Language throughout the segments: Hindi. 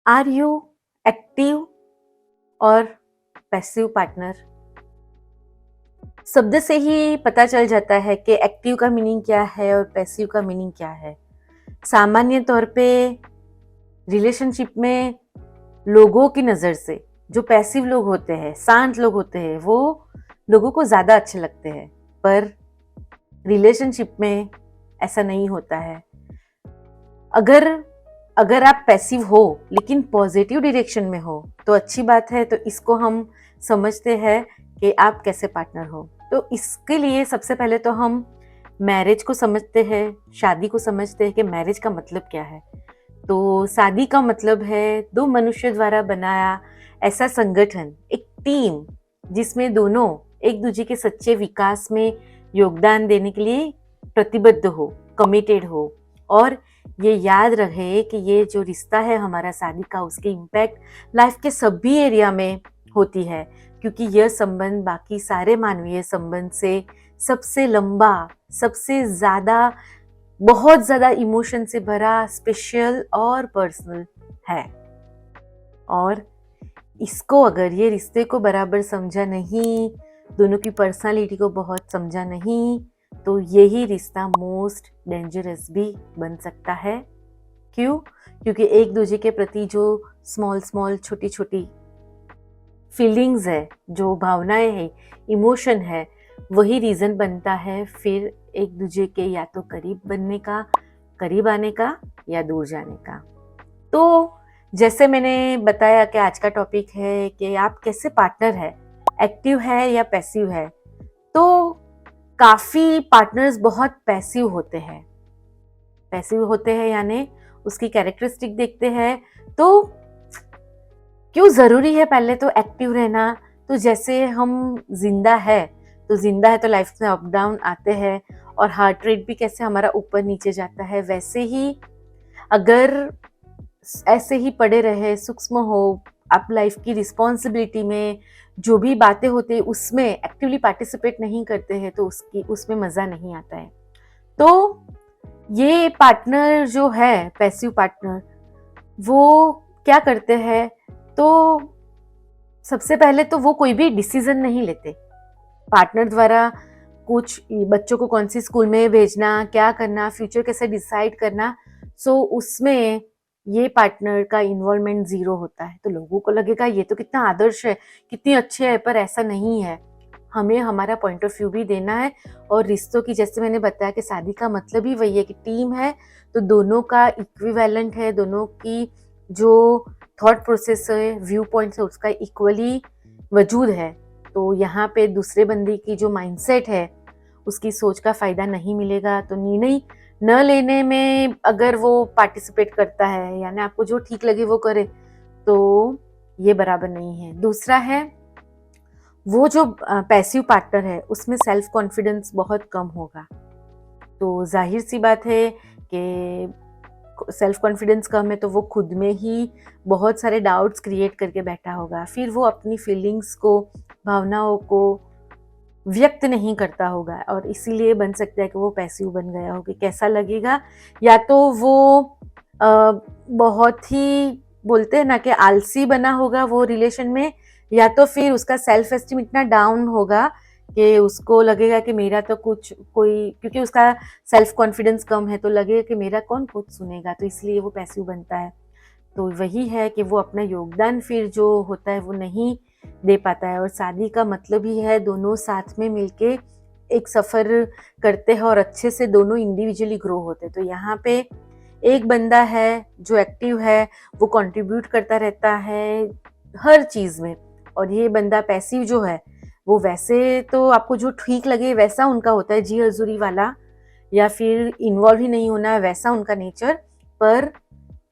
आर यू एक्टिव और पैसिव पार्टनर? शब्द से ही पता चल जाता है कि एक्टिव का मीनिंग क्या है और पैसिव का मीनिंग क्या है। सामान्य तौर पे रिलेशनशिप में लोगों की नज़र से जो पैसिव लोग होते हैं, शांत लोग होते हैं, वो लोगों को ज़्यादा अच्छे लगते हैं। पर रिलेशनशिप में ऐसा नहीं होता है। अगर अगर आप पैसिव हो लेकिन पॉजिटिव डायरेक्शन में हो तो अच्छी बात है। तो इसको हम समझते हैं कि आप कैसे पार्टनर हो। तो इसके लिए सबसे पहले तो हम मैरिज को समझते हैं, शादी को समझते हैं कि मैरिज का मतलब क्या है। तो शादी का मतलब है दो मनुष्य द्वारा बनाया ऐसा संगठन, एक टीम, जिसमें दोनों एक दूसरे के सच्चे विकास में योगदान देने के लिए प्रतिबद्ध हो, कमिटेड हो। और ये याद रहे कि ये जो रिश्ता है हमारा शादी का, उसके इम्पैक्ट लाइफ के सभी एरिया में होती है, क्योंकि यह संबंध बाकी सारे मानवीय संबंध से सबसे लंबा, सबसे ज़्यादा, बहुत ज़्यादा इमोशन से भरा, स्पेशल और पर्सनल है। और इसको अगर ये रिश्ते को बराबर समझा नहीं, दोनों की पर्सनालिटी को बहुत समझा नहीं, तो यही रिश्ता मोस्ट डेंजरस भी बन सकता है। क्यों? क्योंकि एक दूसरे के प्रति जो स्मॉल छोटी छोटी फीलिंग्स है, जो भावनाएं हैं, इमोशन है, वही रीज़न बनता है फिर एक दूसरे के या तो करीब बनने का, करीब आने का, या दूर जाने का। तो जैसे मैंने बताया कि आज का टॉपिक है कि आप कैसे पार्टनर है, एक्टिव है या पैसिव है। तो काफ़ी पार्टनर्स बहुत पैसिव होते हैं। पैसिव होते हैं यानी उसकी कैरेक्टरिस्टिक देखते हैं तो क्यों ज़रूरी है पहले तो एक्टिव रहना। तो जैसे हम जिंदा है तो लाइफ में अप डाउन आते हैं और हार्ट रेट भी कैसे हमारा ऊपर नीचे जाता है, वैसे ही अगर ऐसे ही पड़े रहे, सूक्ष्म हो, आप लाइफ की रिस्पॉन्सिबिलिटी में जो भी बातें होती है उसमें एक्टिवली पार्टिसिपेट नहीं करते हैं तो उसमें मज़ा नहीं आता है। तो ये पार्टनर जो है पैसिव पार्टनर, वो क्या करते हैं, तो सबसे पहले तो वो कोई भी डिसीजन नहीं लेते पार्टनर द्वारा। कुछ बच्चों को कौन सी स्कूल में भेजना, क्या करना, फ्यूचर कैसे डिसाइड करना, सो उसमें ये पार्टनर का इन्वॉल्वमेंट जीरो होता है। तो लोगों को लगेगा ये तो कितना आदर्श है, कितनी अच्छे है, पर ऐसा नहीं है। हमें हमारा पॉइंट ऑफ व्यू भी देना है। और रिश्तों की, जैसे मैंने बताया कि शादी का मतलब ही वही है कि टीम है, तो दोनों का इक्विवेलेंट है, दोनों की जो थॉट प्रोसेस है, व्यू पॉइंट्स है, उसका इक्वली वजूद है। तो यहाँ पे दूसरे बंदे की जो माइंडसेट है, उसकी सोच का फ़ायदा नहीं मिलेगा। तो निर्णय न लेने में अगर वो पार्टिसिपेट करता है, यानी आपको जो ठीक लगे वो करे, तो ये बराबर नहीं है। दूसरा है वो जो पैसिव पार्टनर है, उसमें सेल्फ कॉन्फिडेंस बहुत कम होगा। तो जाहिर सी बात है कि सेल्फ कॉन्फिडेंस कम है तो वो खुद में ही बहुत सारे डाउट्स क्रिएट करके बैठा होगा। फिर वो अपनी फीलिंग्स को, भावनाओं को व्यक्त नहीं करता होगा और इसीलिए बन सकता है कि वो पैसिव बन गया हो। कि कैसा लगेगा, या तो वो बहुत ही, बोलते हैं ना कि आलसी बना होगा वो रिलेशन में, या तो फिर उसका सेल्फ एस्टीम इतना डाउन होगा कि उसको लगेगा कि मेरा तो कुछ कोई, क्योंकि उसका सेल्फ कॉन्फिडेंस कम है तो लगेगा कि मेरा कौन कुछ सुनेगा, तो इसलिए वो पैसिव बनता है। तो वही है कि वो अपना योगदान फिर जो होता है वो नहीं दे पाता है। और शादी का मतलब ही है दोनों साथ में मिलके एक सफ़र करते हैं और अच्छे से दोनों इंडिविजुअली ग्रो होते हैं। तो यहाँ पे एक बंदा है जो एक्टिव है, वो कंट्रीब्यूट करता रहता है हर चीज़ में, और ये बंदा पैसिव जो है वो वैसे तो आपको जो ठीक लगे वैसा उनका होता है, जी हजूरी वाला, या फिर इन्वॉल्व ही नहीं होना वैसा उनका नेचर, पर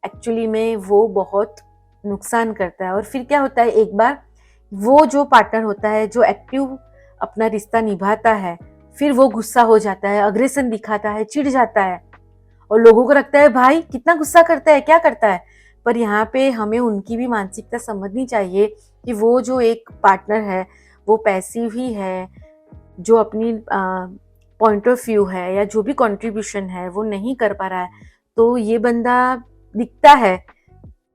एक्चुअली में वो बहुत नुकसान करता है। और फिर क्या होता है, एक बार वो जो पार्टनर होता है जो एक्टिव अपना रिश्ता निभाता है, फिर वो गुस्सा हो जाता है, अग्रेशन दिखाता है, चिढ़ जाता है, और लोगों को लगता है भाई कितना गुस्सा करता है, क्या करता है। पर यहाँ पे हमें उनकी भी मानसिकता समझनी चाहिए कि वो जो एक पार्टनर है वो पैसिव ही है, जो अपनी पॉइंट ऑफ व्यू है या जो भी कंट्रीब्यूशन है वो नहीं कर पा रहा है। तो ये बंदा दिखता है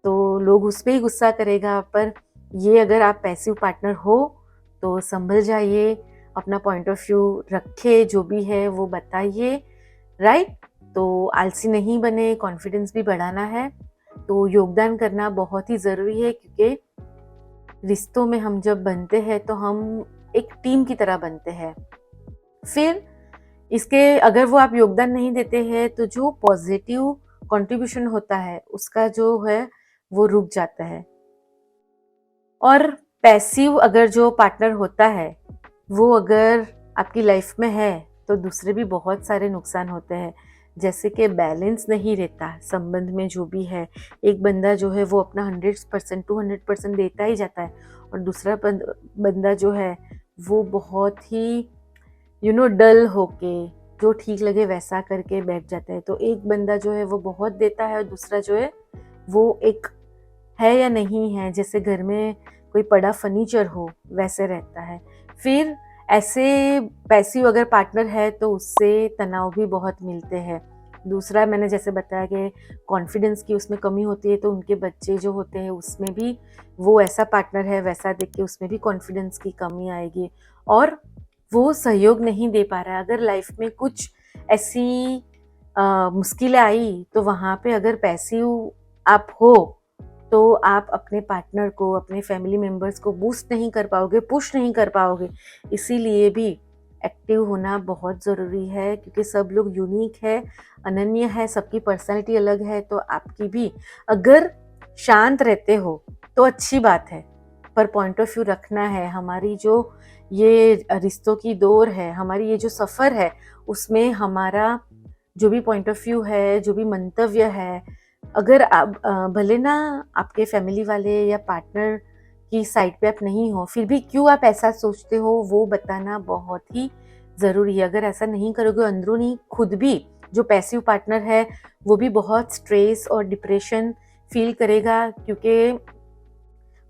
तो लोग उस पे ही गुस्सा करेगा। पर ये अगर आप पैसिव पार्टनर हो तो संभल जाइए, अपना पॉइंट ऑफ व्यू रखे, जो भी है वो बताइए, राइट। तो आलसी नहीं बने, कॉन्फिडेंस भी बढ़ाना है, तो योगदान करना बहुत ही ज़रूरी है, क्योंकि रिश्तों में हम जब बनते हैं तो हम एक टीम की तरह बनते हैं। फिर इसके अगर वो आप योगदान नहीं देते हैं तो जो पॉजिटिव कंट्रीब्यूशन होता है उसका जो है वो रुक जाता है। और पैसिव अगर जो पार्टनर होता है वो अगर आपकी लाइफ में है तो दूसरे भी बहुत सारे नुकसान होते हैं, जैसे कि बैलेंस नहीं रहता संबंध में। जो भी है, एक बंदा जो है वो अपना 100% 200% देता ही जाता है, और दूसरा बंदा जो है वो बहुत ही डल होके जो ठीक लगे वैसा करके बैठ जाता है। तो एक बंदा जो है वो बहुत देता है और दूसरा जो है वो एक है या नहीं है, जैसे घर में कोई पड़ा फर्नीचर हो वैसे रहता है। फिर ऐसे पैसिव अगर पार्टनर है तो उससे तनाव भी बहुत मिलते हैं। दूसरा, मैंने जैसे बताया कि कॉन्फिडेंस की उसमें कमी होती है, तो उनके बच्चे जो होते हैं उसमें भी वो ऐसा पार्टनर है वैसा देख के उसमें भी कॉन्फिडेंस की कमी आएगी, और वो सहयोग नहीं दे पा रहा है। अगर लाइफ में कुछ ऐसी मुश्किलें आई तो वहाँ पे अगर पैसिव आप हो तो आप अपने पार्टनर को, अपने फैमिली मेंबर्स को बूस्ट नहीं कर पाओगे, पुश नहीं कर पाओगे। इसीलिए भी एक्टिव होना बहुत ज़रूरी है, क्योंकि सब लोग यूनिक है, अनन्य है, सबकी पर्सनैलिटी अलग है। तो आपकी भी अगर शांत रहते हो तो अच्छी बात है, पर पॉइंट ऑफ व्यू रखना है। हमारी जो ये रिश्तों की दौर है, हमारी ये जो सफ़र है, उसमें हमारा जो भी पॉइंट ऑफ व्यू है, जो भी मंतव्य है, अगर आप भले ना आपके फैमिली वाले या पार्टनर की साइड पे आप नहीं हो, फिर भी क्यों आप ऐसा सोचते हो वो बताना बहुत ही ज़रूरी है। अगर ऐसा नहीं करोगे, अंदरूनी खुद भी जो पैसिव पार्टनर है वो भी बहुत स्ट्रेस और डिप्रेशन फील करेगा, क्योंकि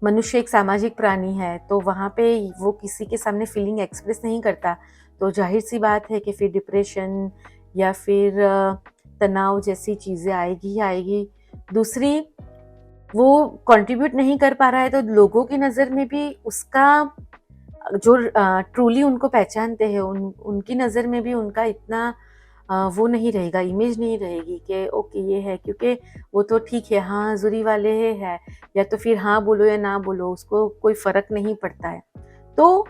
मनुष्य एक सामाजिक प्राणी है, तो वहाँ पे वो किसी के सामने फीलिंग एक्सप्रेस नहीं करता। तो जाहिर सी बात है कि फिर डिप्रेशन या फिर तनाव जैसी चीज़ें आएगी ही आएगी। दूसरी, वो कंट्रीब्यूट नहीं कर पा रहा है तो लोगों की नज़र में भी उसका जो ट्रूली उनको पहचानते हैं उनकी नज़र में भी उनका इतना वो नहीं रहेगा, इमेज नहीं रहेगी कि ओके ये है, क्योंकि वो तो ठीक है, हाँ हाज़ुरी वाले है, या तो फिर हाँ बोलो या ना बोलो उसको कोई फ़र्क नहीं पड़ता है। तो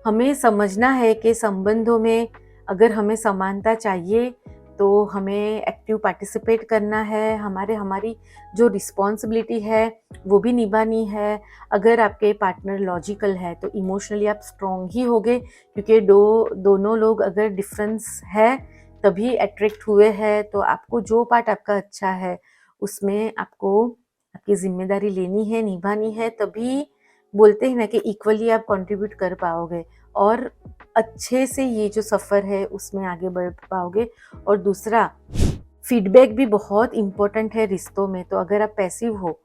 हमें समझना है कि संबंधों में अगर हमें समानता चाहिए तो हमें एक्टिव पार्टिसिपेट करना है, हमारी जो रिस्पॉन्सिबिलिटी है वो भी निभानी है। अगर आपके पार्टनर लॉजिकल है तो इमोशनली आप स्ट्रॉन्ग ही होगे, क्योंकि दोनों लोग अगर डिफरेंस है तभी अट्रैक्ट हुए हैं। तो आपको जो पार्ट आपका अच्छा है उसमें आपको आपकी जिम्मेदारी लेनी है, निभानी है, तभी बोलते हैं ना कि इक्वली आप कंट्रीब्यूट कर पाओगे और अच्छे से ये जो सफ़र है उसमें आगे बढ़ पाओगे। और दूसरा, फीडबैक भी बहुत इम्पोर्टेंट है रिश्तों में। तो अगर आप पैसिव हो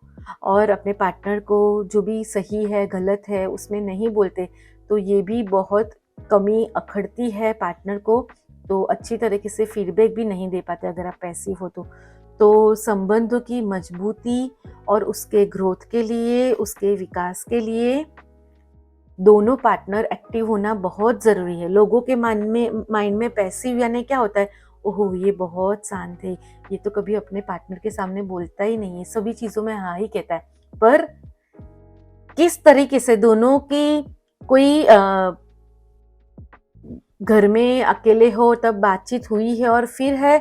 और अपने पार्टनर को जो भी सही है गलत है उसमें नहीं बोलते, तो ये भी बहुत कमी अखड़ती है पार्टनर को। तो अच्छी तरीके से फीडबैक भी नहीं दे पाते अगर आप पैसिव हो तो संबंधों की मजबूती और उसके ग्रोथ के लिए, उसके विकास के लिए दोनों पार्टनर एक्टिव होना बहुत ज़रूरी है। लोगों के माइंड में पैसिव यानी क्या होता है, ओहो ये बहुत शांत है, ये तो कभी अपने पार्टनर के सामने बोलता ही नहीं है, सभी चीज़ों में हाँ ही कहता है। पर किस तरीके से दोनों की कोई घर में अकेले हो तब बातचीत हुई है, और फिर है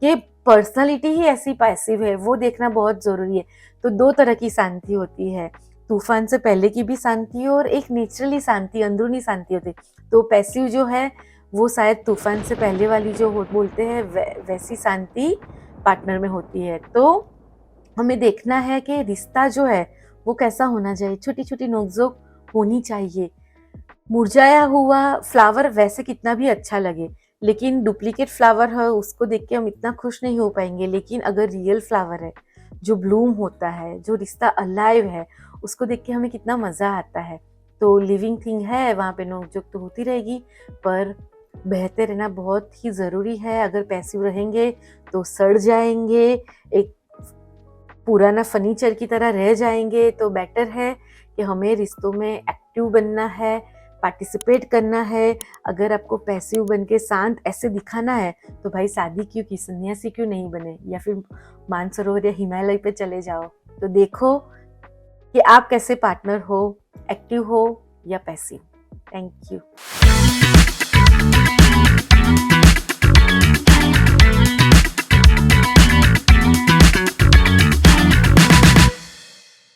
कि पर्सनालिटी ही ऐसी पैसिव है, वो देखना बहुत ज़रूरी है। तो दो तरह की शांति होती है, तूफान से पहले की भी शांति और एक नेचुरली शांति, अंदरूनी शांति होती है। तो पैसिव जो है वो शायद तूफान से पहले वाली जो बोलते हैं वैसी शांति पार्टनर में होती है। तो हमें देखना है कि रिश्ता जो है वो कैसा होना चाहिए, छोटी छोटी नोकझोंक होनी चाहिए। मुरझाया हुआ फ्लावर वैसे कितना भी अच्छा लगे, लेकिन डुप्लीकेट फ्लावर है उसको देख के हम इतना खुश नहीं हो पाएंगे। लेकिन अगर रियल फ्लावर है जो ब्लूम होता है, जो रिश्ता अलाइव है, उसको देख के हमें कितना मज़ा आता है। तो लिविंग थिंग है, वहाँ पे नोकझोंक तो होती रहेगी, पर बहते रहना बहुत ही ज़रूरी है। अगर पैसिव रहेंगे तो सड़ जाएंगे, एक पुराना फर्नीचर की तरह रह जाएंगे तो बेटर है कि हमें रिश्तों में एक्टिव बनना है, पार्टिसिपेट करना है। अगर आपको पैसिव बन के शांत ऐसे दिखाना है तो भाई शादी क्यों की, सन्यासी क्यों नहीं बने, या फिर मानसरोवर या हिमालय पे चले जाओ। तो देखो कि आप कैसे पार्टनर हो, एक्टिव हो या पैसिव। Thank you.